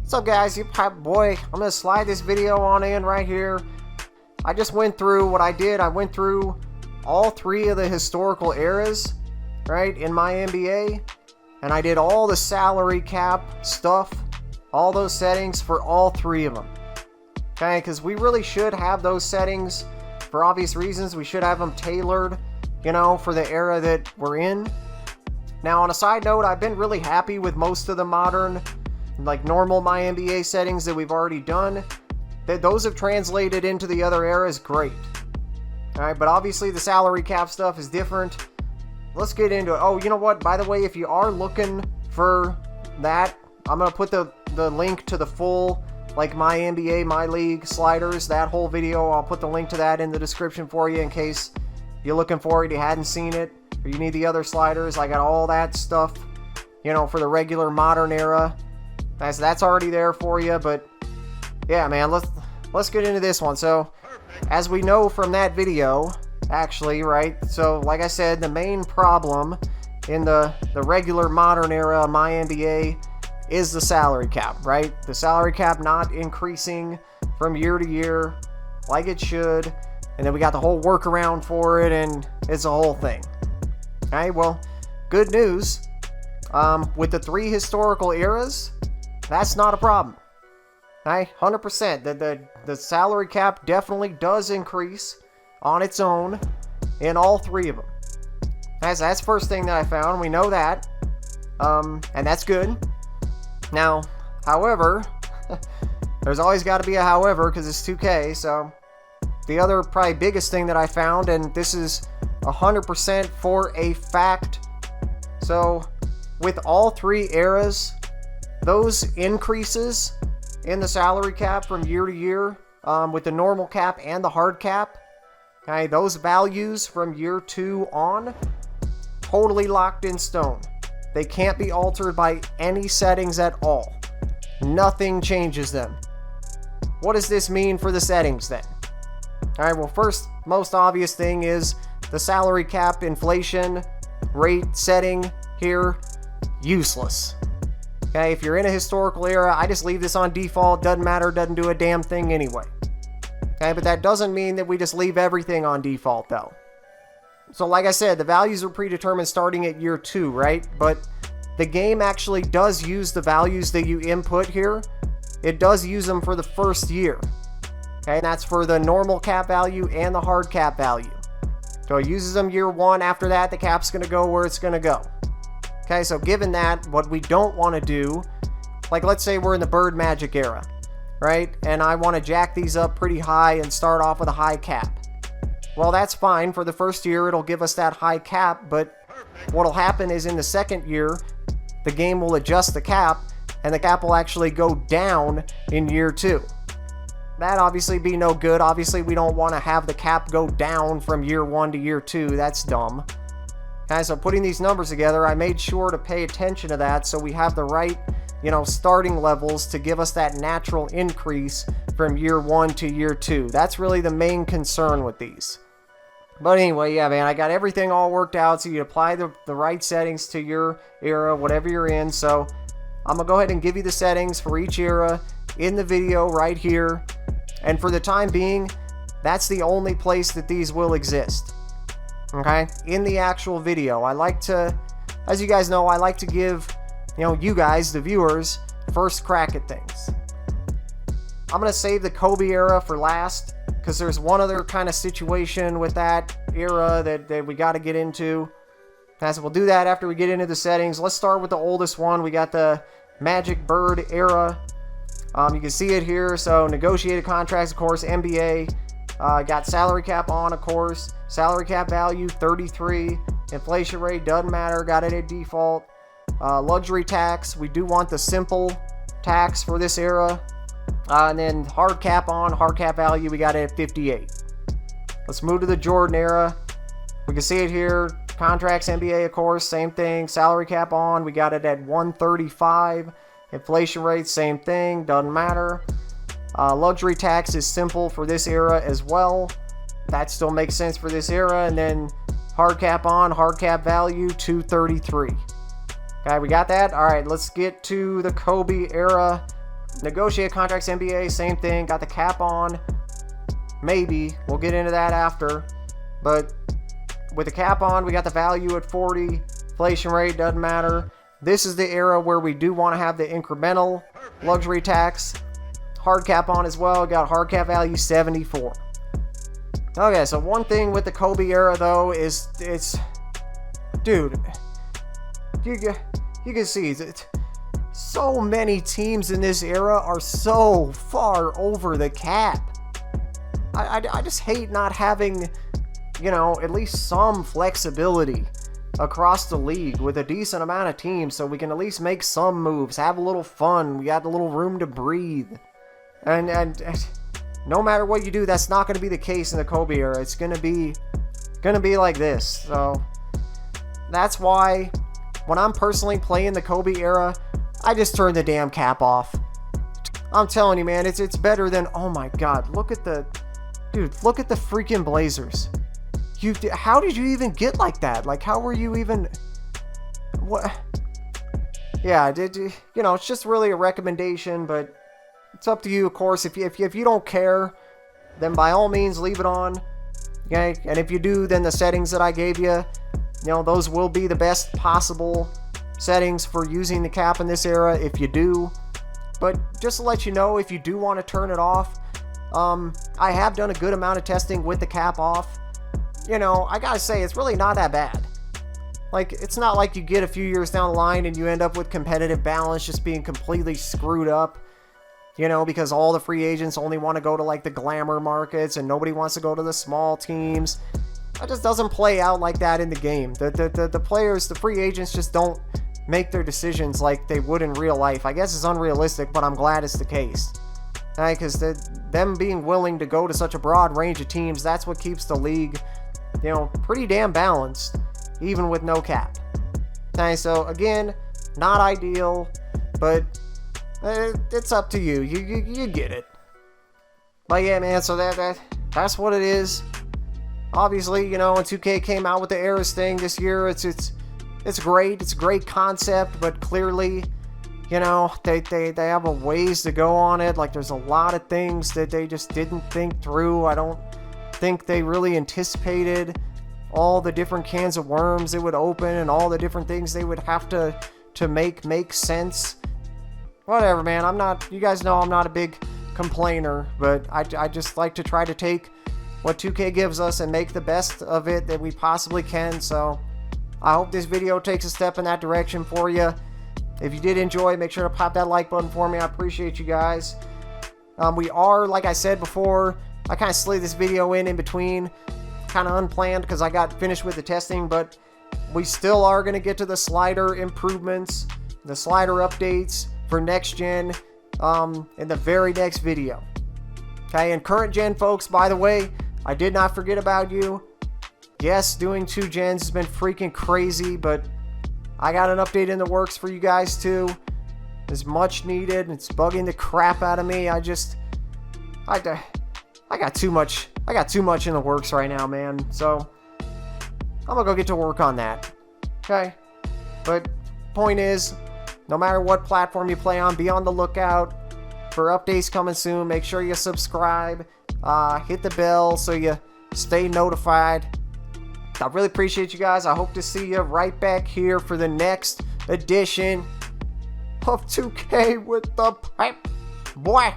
What's up, guys? You Popboy. I'm gonna slide this video on in right here. I just went through what I did. I went through all three of the historical eras, right, in MyNBA, and I did all the salary cap stuff, all those settings for all three of them. Okay, because we really should have those settings for obvious reasons. We should have them tailored, you know, for the era that we're in. Now, on a side note, I've been really happy with most of the modern, like normal MyNBA settings that we've already done. Those have translated into the other eras great. Alright, but obviously the salary cap stuff is different. Let's get into it. Oh, you know what? By the way, if you are looking for that, I'm going to put the link to the full, like, MyNBA, MyLEAGUE sliders. That whole video, I'll put the link to that in the description for you in case you're looking for it, you hadn't seen it, or you need the other sliders. I got all that stuff, you know, for the regular modern era. That's already there for you, but yeah, man, let's get into this one. So, as we know from that video, actually, right? So, like I said, the main problem in the regular modern era MyNBA is the salary cap, right? The salary cap not increasing from year to year like it should, and then we got the whole workaround for it, and it's a whole thing. Okay, well, good news. With the three historical eras, that's not a problem. Okay, 100%. The salary cap definitely does increase on its own in all three of them. That's the first thing that I found. We know that. And that's good. Now, however, there's always got to be a however because it's 2K. So, the other probably biggest thing that I found, and this is 100% for a fact. So, with all three eras, those increases in the salary cap from year to year, with the normal cap and the hard cap, okay, those values from year 2 on, totally locked in stone. They can't be altered by any settings at all. Nothing changes them. What does this mean for the settings then? Alright, well, first, most obvious thing is the salary cap inflation rate setting here, useless. Okay, if you're in a historical era, I just leave this on default. Doesn't matter, doesn't do a damn thing anyway. Okay, but that doesn't mean that we just leave everything on default though. So like I said, the values are predetermined starting at year 2, right? But the game actually does use the values that you input here. It does use them for the first year. Okay, and that's for the normal cap value and the hard cap value. So it uses them year 1. After that, the cap's going to go where it's going to go. Okay, so given that, what we don't want to do, like let's say we're in the Bird Magic era, right? And I want to jack these up pretty high and start off with a high cap. Well, that's fine. For the first year, it'll give us that high cap, but what'll happen is in the second year, the game will adjust the cap, and the cap will actually go down in year 2. That obviously be no good. Obviously, we don't want to have the cap go down from year 1 to year 2. That's dumb. Okay, so putting these numbers together, I made sure to pay attention to that so we have the right, you know, starting levels to give us that natural increase from year 1 to year 2. That's really the main concern with these. But anyway, yeah, man, I got everything all worked out so you apply the right settings to your era, whatever you're in. So I'm going to go ahead and give you the settings for each era in the video right here. And for the time being, that's the only place that these will exist. Okay, in the actual video. I like to, as you guys know, I like to give, you know, you guys, the viewers, first crack at things. I'm going to save the Kobe era for last, because there's one other kind of situation with that era that we got to get into. So we'll do that after we get into the settings. Let's start with the oldest one. We got the Magic Bird era. You can see it here. So negotiated contracts, of course, NBA. Got salary cap on, of course. Salary cap value, 33. Inflation rate, doesn't matter. Got it at default. Luxury tax, we do want the simple tax for this era. And then hard cap on, hard cap value, we got it at 58. Let's move to the Jordan era. We can see it here. Contracts, NBA, of course, same thing. Salary cap on, we got it at 135. Inflation rate, same thing, doesn't matter. Luxury tax is simple for this era as well. That still makes sense for this era. And then hard cap on, hard cap value, 233. Okay, we got that? Alright, let's get to the Kobe era Negotiate contracts, NBA, same thing. Got the cap on. Maybe. We'll get into that after. But with the cap on, we got the value at 40. Inflation rate doesn't matter. This is the era where we do want to have the incremental luxury tax. Hard cap on as well. Got hard cap value 74. Okay, so one thing with the Kobe era though is it's, dude, you can see that so many teams in this era are so far over the cap. I just hate not having, you know, at least some flexibility across the league with a decent amount of teams so we can at least make some moves, have a little fun, we got a little room to breathe. And no matter what you do, that's not going to be the case in the Kobe era. It's going to be like this. So that's why when I'm personally playing the Kobe era, I just turn the damn cap off. I'm telling you, man, it's better than, oh my god, look at the freaking Blazers. How did you even get like that? Like, how were you even, what? Yeah, you know, it's just really a recommendation, but it's up to you, of course. If you don't care, then by all means leave it on. Okay, and if you do, then the settings that I gave you, you know, those will be the best possible settings for using the cap in this era if you do. But just to let you know, if you do want to turn it off, I have done a good amount of testing with the cap off. You know, I gotta say, it's really not that bad. Like, it's not like you get a few years down the line and you end up with competitive balance just being completely screwed up. You know, because all the free agents only want to go to, like, the glamour markets and nobody wants to go to the small teams. That just doesn't play out like that in the game. The players, the free agents just don't make their decisions like they would in real life. I guess it's unrealistic, but I'm glad it's the case. Okay, because them being willing to go to such a broad range of teams, that's what keeps the league, you know, pretty damn balanced, even with no cap. Okay, so again, not ideal, but it's up to you. You get it. But yeah, man, so that's what it is. Obviously, you know, when 2K came out with the Eras thing this year, it's great. It's a great concept, but clearly, you know, they have a ways to go on it. Like, there's a lot of things that they just didn't think through. I don't think they really anticipated all the different cans of worms it would open and all the different things they would have to make sense. Whatever, man. You guys know I'm not a big complainer, but I just like to try to take what 2K gives us and make the best of it that we possibly can. So I hope this video takes a step in that direction for you. If you did enjoy, make sure to pop that like button for me. I appreciate you guys. We are, like I said before, I kind of slid this video in between, kind of unplanned because I got finished with the testing, but we still are going to get to the slider improvements, the slider updates for next gen in the very next video. Okay, and current gen folks, by the way, I did not forget about you. Yes, doing 2 gens has been freaking crazy, but I got an update in the works for you guys too. It's much needed. It's bugging the crap out of me. I got too much in the works right now, man. So I'm gonna go get to work on that. Okay, but point is, no matter what platform you play on, be on the lookout for updates coming soon. Make sure you subscribe, hit the bell so you stay notified. I really appreciate you guys. I hope to see you right back here for the next edition of 2K with the pipe boy.